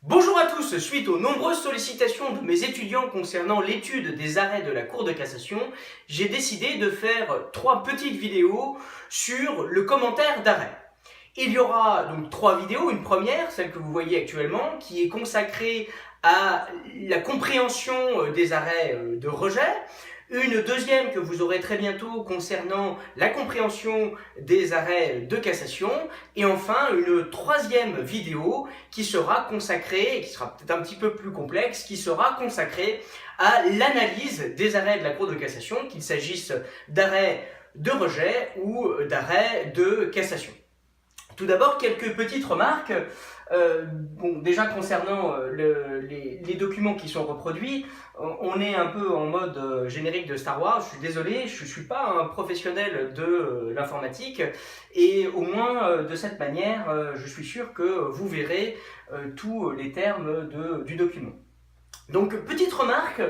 Bonjour à tous, suite aux nombreuses sollicitations de mes étudiants concernant l'étude des arrêts de la Cour de cassation, j'ai décidé de faire 3 petites vidéos sur le commentaire d'arrêt. Il y aura donc 3 vidéos, une première, celle que vous voyez actuellement, qui est consacrée à la compréhension des arrêts de rejet, une deuxième que vous aurez très bientôt concernant la compréhension des arrêts de cassation, et enfin une troisième vidéo qui sera consacrée, et qui sera peut-être un petit peu plus complexe, qui sera consacrée à l'analyse des arrêts de la Cour de cassation, qu'il s'agisse d'arrêts de rejet ou d'arrêts de cassation. Tout d'abord, quelques petites remarques. Déjà concernant les documents qui sont reproduits, on est un peu en mode générique de Star Wars. Je suis désolé, je ne suis pas un professionnel de l'informatique, et au moins de cette manière, je suis sûr que vous verrez tous les termes du document. Donc, petite remarque.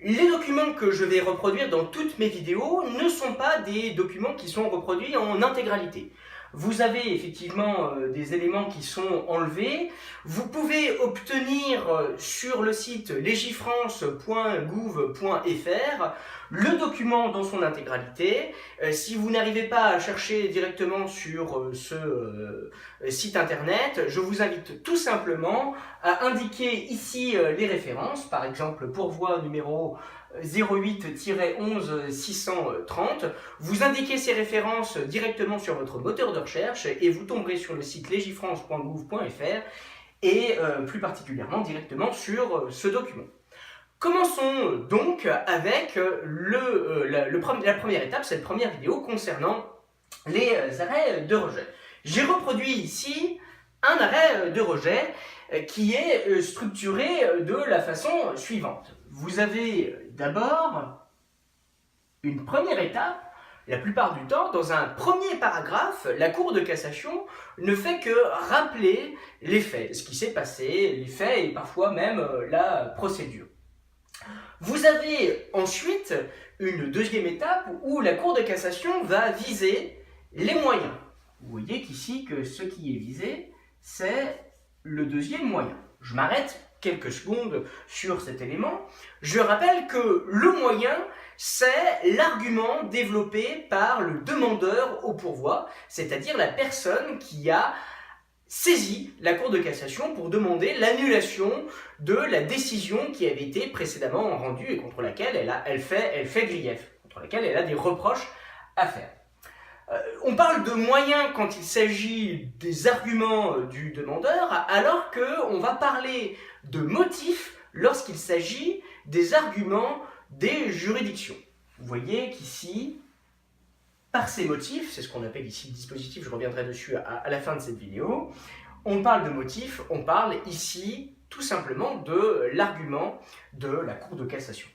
Les documents que je vais reproduire dans toutes mes vidéos ne sont pas des documents qui sont reproduits en intégralité. Vous avez effectivement des éléments qui sont enlevés. Vous pouvez obtenir sur le site legifrance.gouv.fr le document dans son intégralité. Si vous n'arrivez pas à chercher directement sur ce site internet, je vous invite tout simplement à indiquer ici les références, par exemple pourvoi numéro 08-11 630. Vous indiquez ces références directement sur votre moteur de recherche et vous tomberez sur le site legifrance.gouv.fr et plus particulièrement directement sur ce document. Commençons donc avec la première étape, cette première vidéo concernant les arrêts de rejet. J'ai reproduit ici un arrêt de rejet qui est structuré de la façon suivante. Vous avez d'abord une première étape. La plupart du temps, dans un premier paragraphe, la Cour de cassation ne fait que rappeler les faits, ce qui s'est passé, les faits et parfois même la procédure. Vous avez ensuite une deuxième étape où la Cour de cassation va viser les moyens. Vous voyez qu'ici, que ce qui est visé, c'est le deuxième moyen. Je m'arrête quelques secondes sur cet élément. Je rappelle que le moyen, c'est l'argument développé par le demandeur au pourvoi, c'est-à-dire la personne qui a saisi la Cour de cassation pour demander l'annulation de la décision qui avait été précédemment rendue et contre laquelle elle fait grief, contre laquelle elle a des reproches à faire. On parle de moyens quand il s'agit des arguments du demandeur, alors qu'on va parler de motifs lorsqu'il s'agit des arguments des juridictions. Vous voyez qu'ici, par ces motifs, c'est ce qu'on appelle ici le dispositif, je reviendrai dessus à la fin de cette vidéo, on parle de motifs, on parle ici tout simplement de l'argument de la Cour de cassation.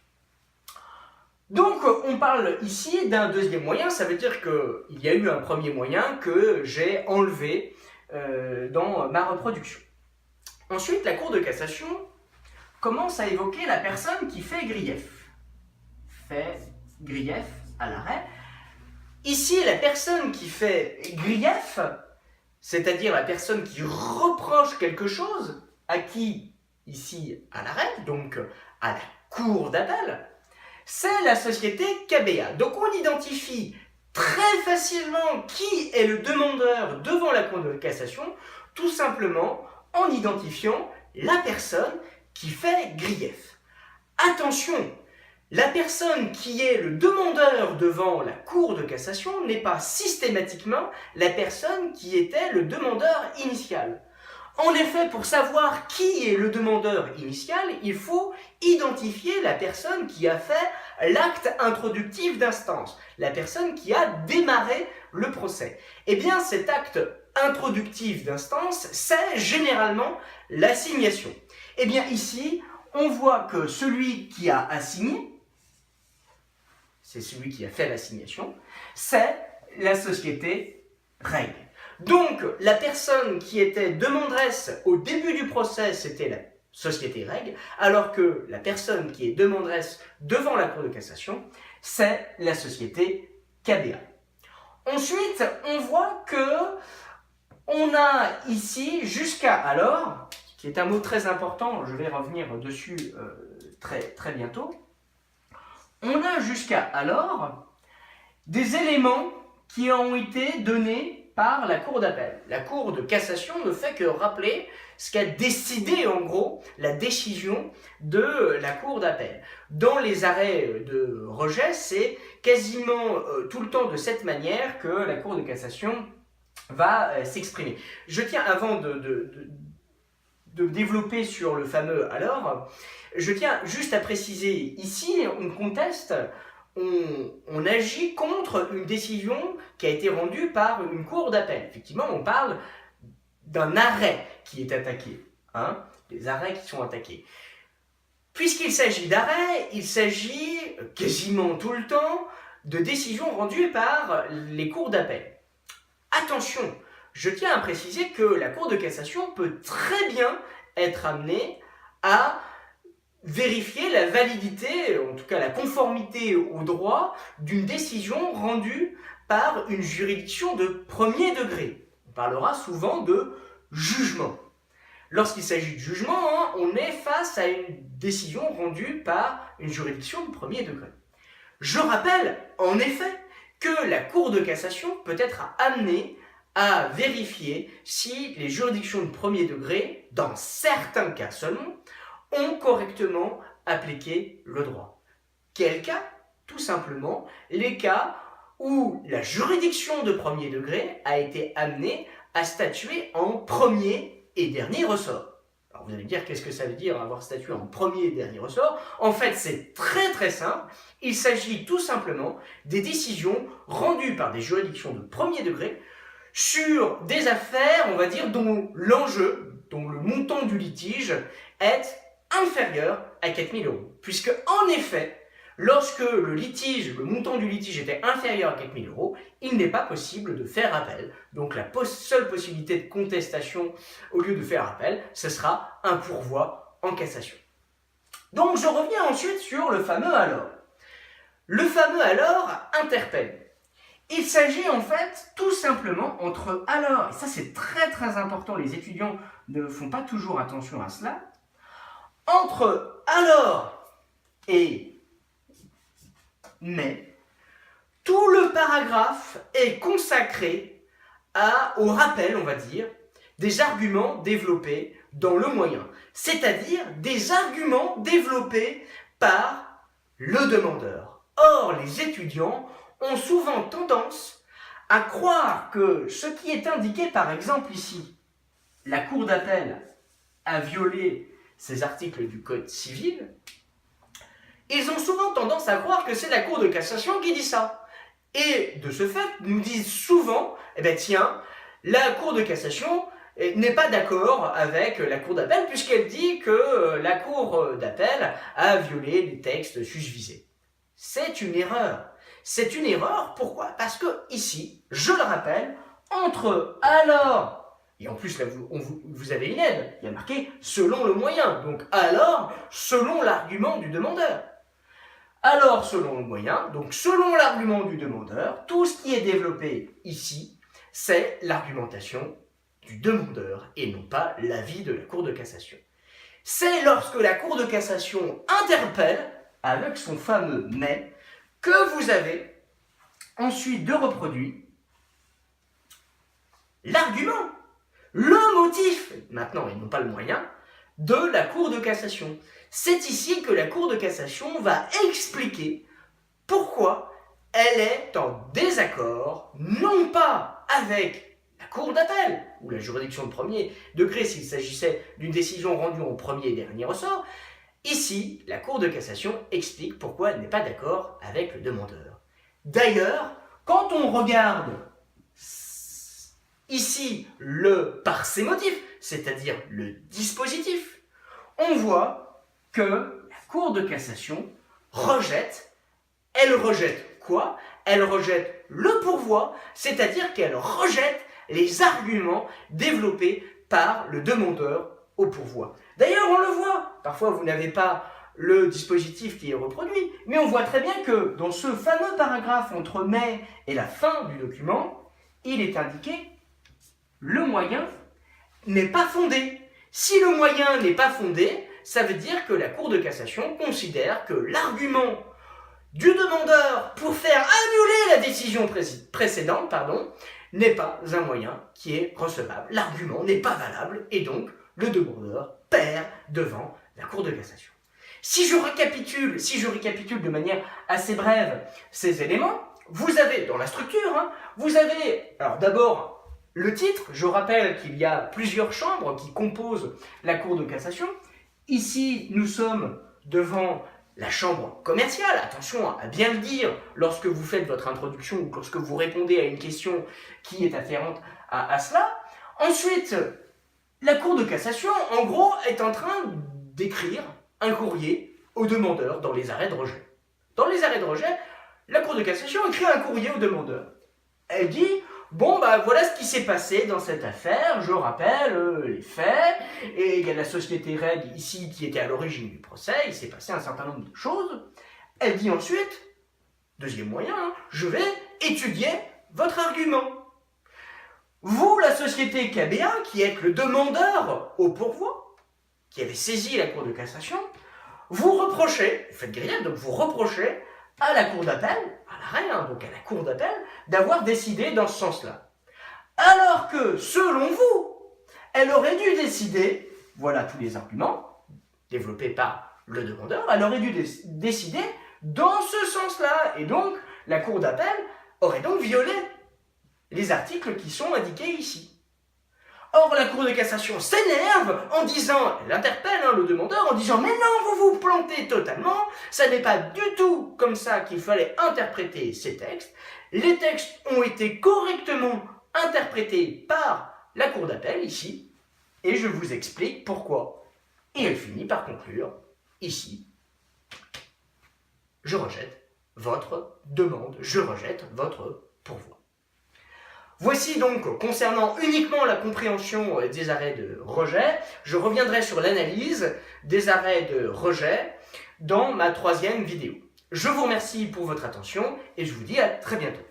Donc on parle ici d'un deuxième moyen, ça veut dire qu'il y a eu un premier moyen que j'ai enlevé dans ma reproduction. Ensuite, la Cour de cassation commence à évoquer la personne qui fait grief. Fait grief à l'arrêt. Ici, la personne qui fait grief, c'est-à-dire la personne qui reproche quelque chose, à qui, ici, à l'arrêt, donc à la cour d'appel, c'est la société KBA. Donc on identifie très facilement qui est le demandeur devant la Cour de cassation, tout simplement en identifiant la personne qui fait grief. Attention! La personne qui est le demandeur devant la Cour de cassation n'est pas systématiquement la personne qui était le demandeur initial. En effet, pour savoir qui est le demandeur initial, il faut identifier la personne qui a fait l'acte introductif d'instance, la personne qui a démarré le procès. Eh bien, cet acte introductif d'instance, c'est généralement l'assignation. Eh bien, ici, on voit que celui qui a assigné, c'est celui qui a fait l'assignation, c'est la société règle. Donc, la personne qui était demanderesse au début du procès, c'était la société règle, alors que la personne qui est demanderesse devant la Cour de cassation, c'est la société KBA. Ensuite, on voit que on a ici, jusqu'à alors, qui est un mot très important, je vais revenir dessus très bientôt, on a jusqu'à alors des éléments qui ont été donnés par la Cour d'appel. La Cour de cassation ne fait que rappeler ce qu'a décidé en gros la décision de la Cour d'appel. Dans les arrêts de rejet, c'est quasiment tout le temps de cette manière que la Cour de cassation va s'exprimer. Je tiens, avant de développer sur le fameux « alors », je tiens juste à préciser ici, on conteste, on agit contre une décision qui a été rendue par une cour d'appel. Effectivement, on parle d'un arrêt qui est attaqué, des arrêts qui sont attaqués. Puisqu'il s'agit d'arrêt, il s'agit quasiment tout le temps de décisions rendues par les cours d'appel. Attention, je tiens à préciser que la Cour de cassation peut très bien être amenée à vérifier la validité, en tout cas la conformité au droit d'une décision rendue par une juridiction de premier degré. On parlera souvent de jugement. Lorsqu'il s'agit de jugement, on est face à une décision rendue par une juridiction de premier degré. Je rappelle, en effet, que la Cour de cassation peut être amenée à vérifier si les juridictions de premier degré, dans certains cas seulement, ont correctement appliqué le droit. Quel cas? Tout simplement les cas où la juridiction de premier degré a été amenée à statuer en premier et dernier ressort. Alors vous allez me dire, qu'est-ce que ça veut dire avoir statué en premier et dernier ressort? En fait, c'est très simple. Il s'agit tout simplement des décisions rendues par des juridictions de premier degré sur des affaires, on va dire, dont l'enjeu, dont le montant du litige est inférieur à 4 000 €. Puisque, en effet, lorsque le montant du litige était inférieur à 4 000 €, il n'est pas possible de faire appel. Donc la seule possibilité de contestation, au lieu de faire appel, ce sera un pourvoi en cassation. Donc je reviens ensuite sur le fameux « alors ». Le fameux « alors » interpelle. Il s'agit en fait tout simplement entre « alors », et ça c'est très important, les étudiants ne font pas toujours attention à cela, entre « alors » et « mais », tout le paragraphe est consacré au rappel, on va dire, des arguments développés dans le moyen, c'est-à-dire des arguments développés par le demandeur. Or, les étudiants ont souvent tendance à croire que ce qui est indiqué, par exemple ici, la Cour d'appel a violé ces articles du Code civil, ils ont souvent tendance à croire que c'est la Cour de cassation qui dit ça. Et de ce fait, nous disent souvent, eh bien tiens, la Cour de cassation n'est pas d'accord avec la Cour d'appel puisqu'elle dit que la Cour d'appel a violé les textes susvisés. C'est une erreur. C'est une erreur, pourquoi? Parce que ici, je le rappelle, entre « alors » et en plus là vous avez une aide, il y a marqué « selon le moyen », donc « alors » selon l'argument du demandeur. Alors selon le moyen, donc selon l'argument du demandeur, tout ce qui est développé ici, c'est l'argumentation du demandeur et non pas l'avis de la Cour de cassation. C'est lorsque la Cour de cassation interpelle, avec son fameux « mais », que vous avez ensuite de reproduit l'argument, le motif, maintenant et non pas le moyen, de la Cour de cassation. C'est ici que la Cour de cassation va expliquer pourquoi elle est en désaccord, non pas avec la Cour d'appel, ou la juridiction de premier degré s'il s'agissait d'une décision rendue en premier et dernier ressort. Ici, la Cour de cassation explique pourquoi elle n'est pas d'accord avec le demandeur. D'ailleurs, quand on regarde ici le par ses motifs, c'est-à-dire le dispositif, on voit que la Cour de cassation rejette. Elle rejette quoi? Elle rejette le pourvoi, c'est-à-dire qu'elle rejette les arguments développés par le demandeur au pourvoi. D'ailleurs, on le voit, parfois vous n'avez pas le dispositif qui est reproduit, mais on voit très bien que dans ce fameux paragraphe entre « mais » et la fin du document, il est indiqué « le moyen n'est pas fondé ». Si le moyen n'est pas fondé, ça veut dire que la Cour de cassation considère que l'argument du demandeur pour faire annuler la décision précédente, n'est pas un moyen qui est recevable. L'argument n'est pas valable et donc le demandeur perd devant la Cour de cassation. Si je récapitule de manière assez brève ces éléments, vous avez dans la structure, vous avez alors d'abord le titre. Je rappelle qu'il y a plusieurs chambres qui composent la Cour de cassation. Ici, nous sommes devant la chambre commerciale. Attention à bien le dire lorsque vous faites votre introduction ou lorsque vous répondez à une question qui est afférente à cela. Ensuite, la Cour de cassation, en gros, est en train d'écrire un courrier au demandeur dans les arrêts de rejet. Dans les arrêts de rejet, la Cour de cassation écrit un courrier au demandeur. Elle dit « Bon, voilà ce qui s'est passé dans cette affaire, je rappelle les faits, et il y a la société REG ici qui était à l'origine du procès, il s'est passé un certain nombre de choses. » Elle dit ensuite, deuxième moyen, je vais étudier votre argument. Vous, la société KBA, qui êtes le demandeur au pourvoi, qui avait saisi la Cour de cassation, vous reprochez, vous faites grief, donc vous reprochez à la Cour d'appel, à l'arrêt, donc à la Cour d'appel, d'avoir décidé dans ce sens-là. Alors que, selon vous, elle aurait dû décider, voilà tous les arguments développés par le demandeur, elle aurait dû décider dans ce sens-là. Et donc, la Cour d'appel aurait donc violé les articles qui sont indiqués ici. Or, la Cour de cassation s'énerve en disant, elle interpelle le demandeur en disant « Mais non, vous vous plantez totalement, ça n'est pas du tout comme ça qu'il fallait interpréter ces textes. Les textes ont été correctement interprétés par la Cour d'appel ici, et je vous explique pourquoi. » Et elle finit par conclure, ici, « Je rejette votre demande, je rejette votre pourvoi. » Voici donc, concernant uniquement la compréhension des arrêts de rejet, je reviendrai sur l'analyse des arrêts de rejet dans ma troisième vidéo. Je vous remercie pour votre attention et je vous dis à très bientôt.